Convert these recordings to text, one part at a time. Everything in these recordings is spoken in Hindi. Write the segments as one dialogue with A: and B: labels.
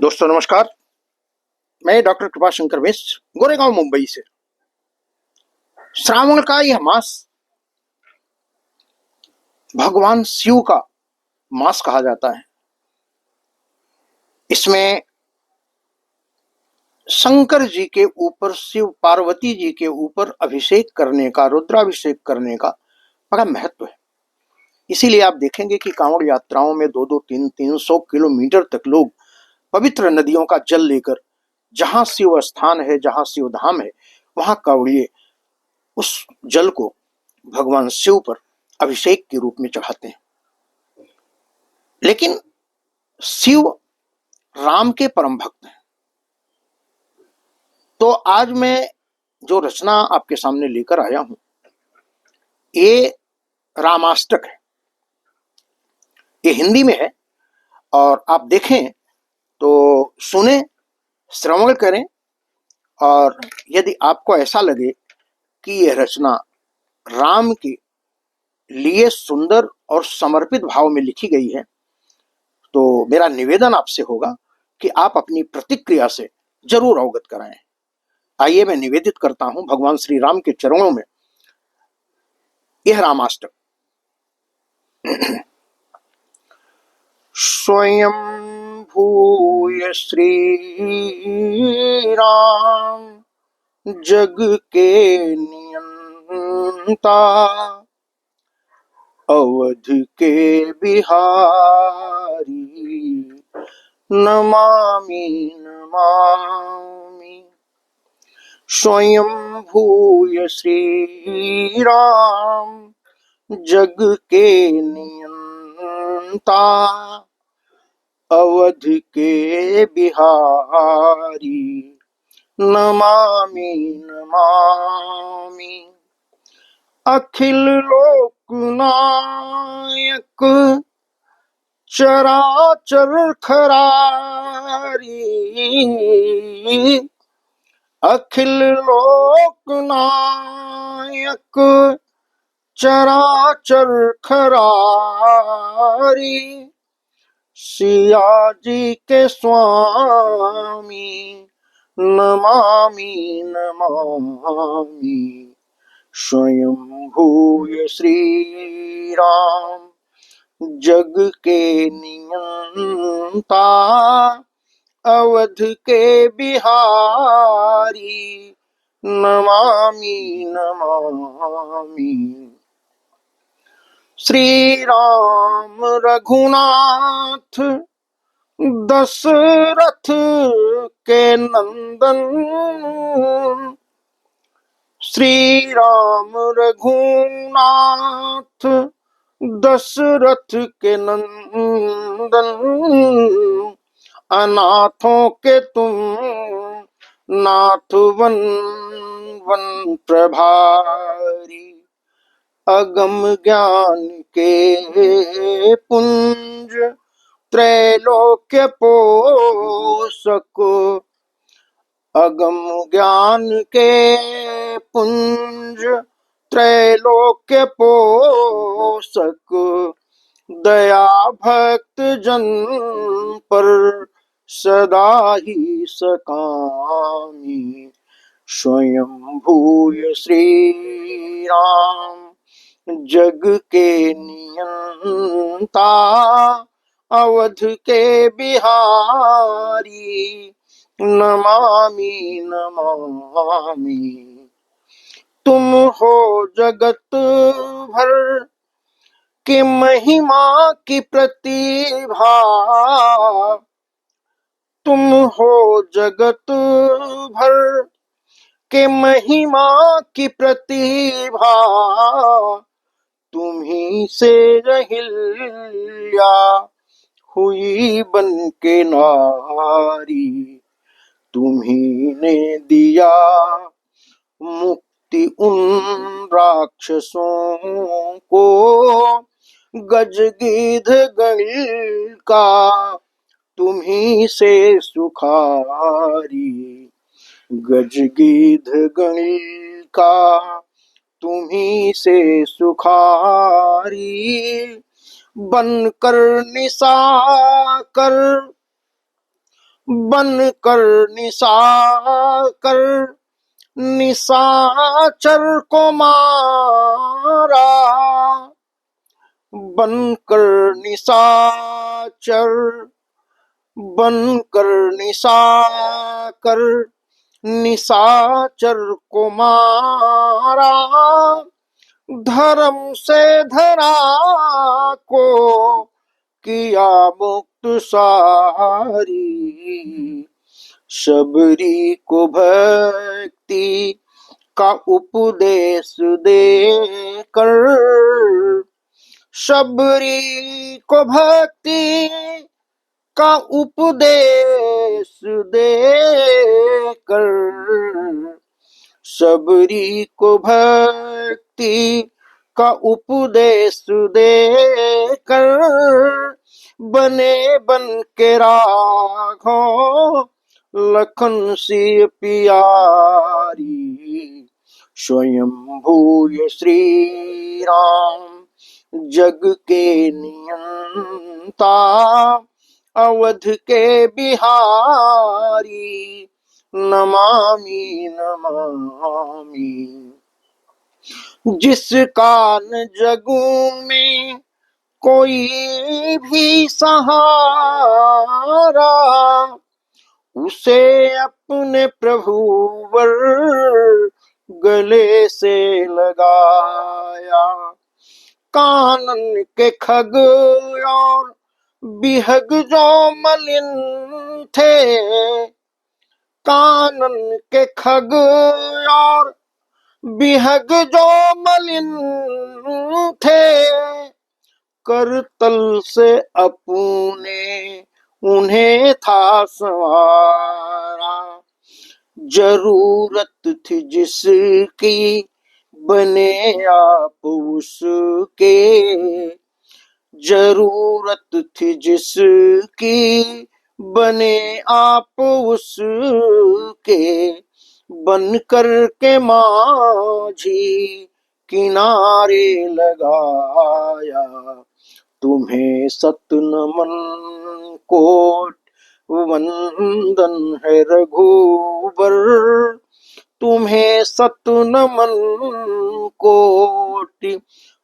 A: दोस्तों नमस्कार। मैं डॉक्टर कृपा शंकर मिश्र गोरेगांव मुंबई से। श्रावण का यह मास भगवान शिव का मास कहा जाता है। इसमें शंकर जी के ऊपर, शिव पार्वती जी के ऊपर अभिषेक करने का, रुद्राभिषेक करने का बड़ा महत्व है। इसीलिए आप देखेंगे कि कांवड़ यात्राओं में 2-2, 300 किलोमीटर तक लोग पवित्र नदियों का जल लेकर, जहां शिव स्थान है, जहां शिव धाम है, वहां कांवड़िए उस जल को भगवान शिव पर अभिषेक के रूप में चढ़ाते हैं। लेकिन शिव राम के परम भक्त हैं। तो आज मैं जो रचना आपके सामने लेकर आया हूं, ये रामाष्टक है। ये हिंदी में है और आप देखें तो सुने, श्रवण करें, और यदि आपको ऐसा लगे कि यह रचना राम के लिए सुंदर और समर्पित भाव में लिखी गई है, तो मेरा निवेदन आपसे होगा कि आप अपनी प्रतिक्रिया से जरूर अवगत कराएं। आइए मैं निवेदित करता हूं भगवान श्री राम के चरणों में यह रामाष्टक। स्वयं भूय श्री राम जग के नियंता, अवध के बिहारी, नमामि नमामि। स्वयं भूय श्री राम जग के नियंता, अवध के बिहारी, नमामि नमामि। अखिल लोकनायक चराचर खरारी, अखिल लोकनायक चराचर खरारी, सिया जी के स्वामी, नमामि नमामि। स्वयं भूय श्री राम जग के नियंता, अवध के बिहारी, नमामि नमामि। श्री राम रघुनाथ दशरथ के नंदन, श्री राम रघुनाथ दशरथ के नंदन, अनाथों के तुम नाथ वन वन प्रभारी, अगम ज्ञान के पुंज त्रैलोक्य पोषक, अगम ज्ञान के पुंज त्रैलोक्य पोषक, दया भक्त जन पर सदा ही सकामी। स्वयं भूय श्री राम जग के नियंता, अवध के बिहारी, नमामि नमामि। तुम हो जगत भर की महिमा की प्रतिभा, तुम हो जगत भर के महिमा की प्रतिभा, तुम्ही से रहिल्या हुई बन के नारी, तुम्ही ने दिया मुक्ति उन राक्षसों को, गजगीध गण का तुम्ही से सुखारी, गजगीध गण का तुम्ही से सुखारी, बनकर निशाकर बन कर निशाचर को मारा, बनकर निशाचर, बनकर निशाचर को मारा, धर्म से धरा को किया मुक्त सारी, शबरी को भक्ति का उपदेश देकर, शबरी को भक्ति का उपदेश देकर, शबरी को भक्ति का उपदेश देकर, बने बन के राघव लखन सी प्यारी, स्वयंभू श्री राम जग के नियंता, अवध के बिहारी, नमामि नमामि। जिसका न जगू में कोई भी सहारा, उसे अपने प्रभुवर गले से लगाया, कानन के खग और बिहग जो मलिन थे, कानन के खग और बिहग जो मलिन थे, करतल से अपने उन्हें था संवारा, जरूरत थी जिसकी बने आप उसके, जरूरत थी जिसकी बने आप उसके, बन कर के माझी किनारे लगाया, तुम्हें सत नमन कोट वंदन है रघुबर, तुम्हें सत नमन कोटि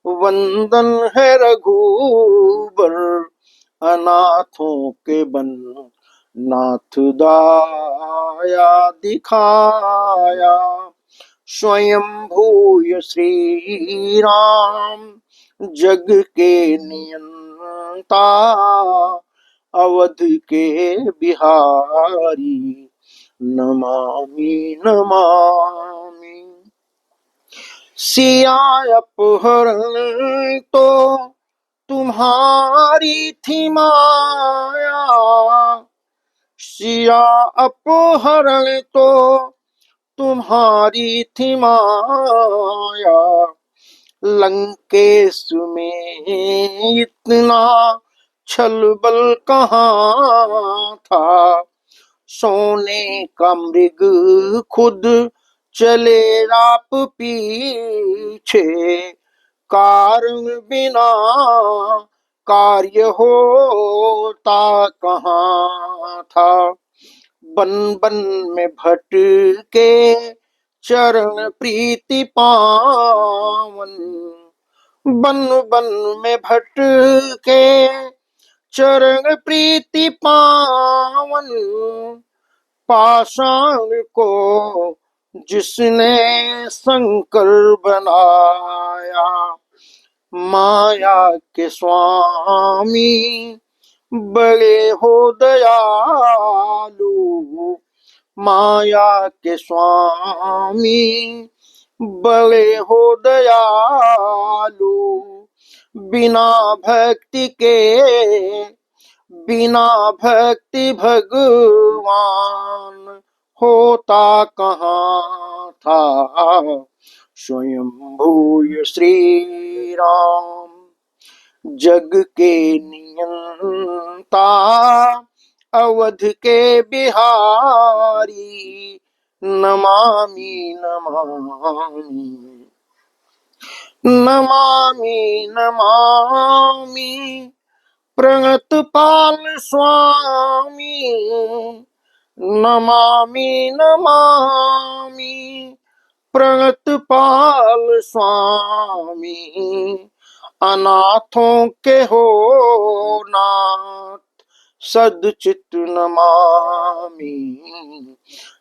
A: वंदन है रघुबर, अनाथों के बन नाथ दाया दिखाया, स्वयंभू श्री राम जग के नियंता, अवध के बिहारी, नमामि नमामि। सिया अपहरण तो तुम्हारी थी माया, सिया अपहरण तो तुम्हारी थी माया, लंकेश में इतना छल बल कहाँ था, सोने का मृग खुद चले आप पीछे, कारण बिना कार्य होता कहाँ था, बन बन में भटके चरण प्रीति पावन, बन बन में भटके चरण प्रीति पावन, पाषाण को जिसने शंकर बनाया, माया के स्वामी बड़े हो दयालु, माया के स्वामी बड़े हो दयालु, बिना भक्ति के, बिना भक्ति भगवान होता कहाँ था, स्वयंभू श्री राम जग के नियंता, अवध के बिहारी, नमामि नमामि। नमामि नमामि प्रणत पाल स्वामी, नमामि नमामि प्रणतपाल स्वामी, अनाथों के हो नाथ सदचित नमामि।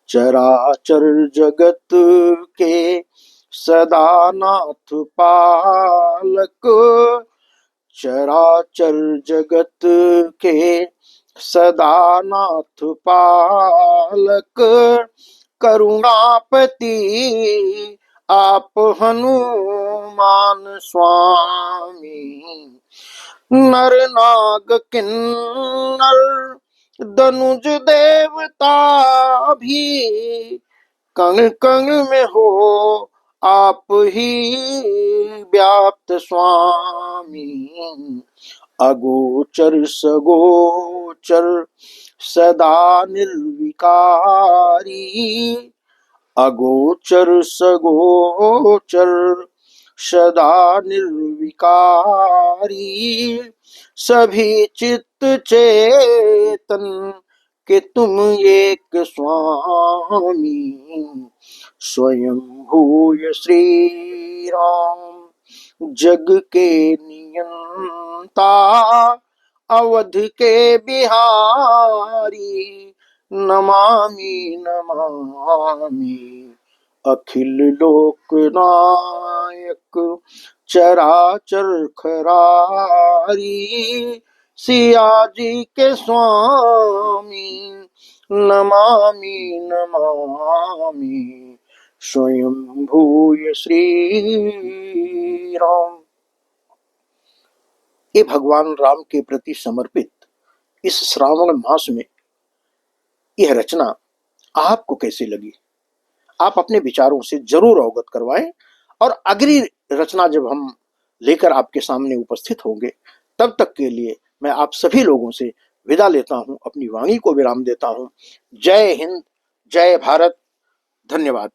A: चराचर जगत के सदा नाथ पालक, चराचर जगत के सदा नाथ पालक, करुणापति आप हनुमान स्वामी। नर नाग किन्नर दनुज देवता भी, कण कण में हो आप ही व्याप्त स्वामी। अगोचर सगोचर सदा निर्विकारी, अगोचर सगोचर सदा निर्विकारी, सभी चित्त चेतन कि तुम एक स्वामी। स्वयं भूय श्री राम जग के नियंता, अवध के बिहारी, नमामि नमामि अखिल लोकनायक चराचर खरारी। सिया जी के स्वामी नमामि नमामि स्वयं भूय श्री राम। ये भगवान राम के प्रति समर्पित इस श्रावण मास में यह रचना आपको कैसी लगी? आप अपने विचारों से जरूर अवगत करवाएं, और अगली रचना जब हम लेकर आपके सामने उपस्थित होंगे, तब तक के लिए मैं आप सभी लोगों से विदा लेता हूं, अपनी वाणी को विराम देता हूं। जय हिंद, जय भारत, धन्यवाद।